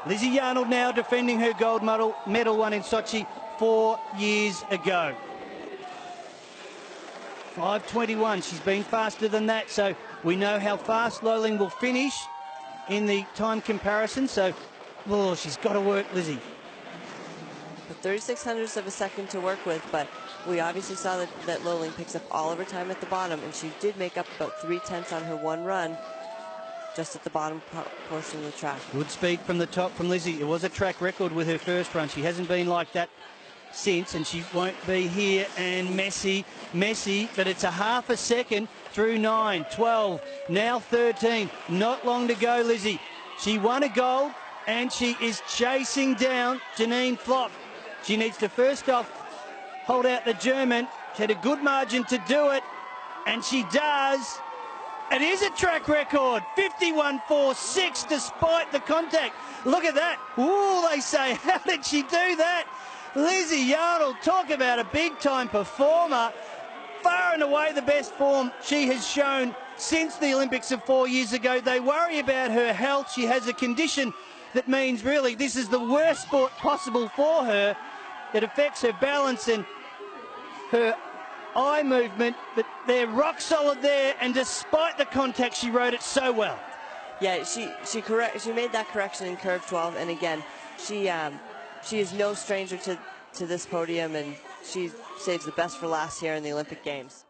Lizzie Yarnold now defending her gold medal won in Sochi 4 years ago. 5:21. She's been faster than that, so we know how fast Loling will finish in the time comparison. So, oh, she's got to work, Lizzie. 36 hundredths of a second to work with, but we obviously saw that Loling picks up all of her time at the bottom, and she did make up about 3/10 on her one run just at the bottom portion of the track. Good speed from the top from Lizzie. It was a track record with her first run. She hasn't been like that since, and she won't be here. And messy, but it's a half a second through 9, 12, now 13. Not long to go, Lizzie. She won a gold, and she is chasing down Janine Flock. She needs to first off hold out the German. She had a good margin to do it, and she does. It is a track record, 51.46 despite the contact. Look at that. Ooh, they say, how did she do that? Lizzie Yarnold, talk about a big-time performer. Far and away the best form she has shown since the Olympics of 4 years ago. They worry about her health. She has a condition that means really this is the worst sport possible for her. It affects her balance and her eye movement, but they're rock solid there, and despite the contact, she rode it so well. Yeah, she made that correction in curve 12, and again, she is no stranger to this podium, and she saves the best for last here in the Olympic Games.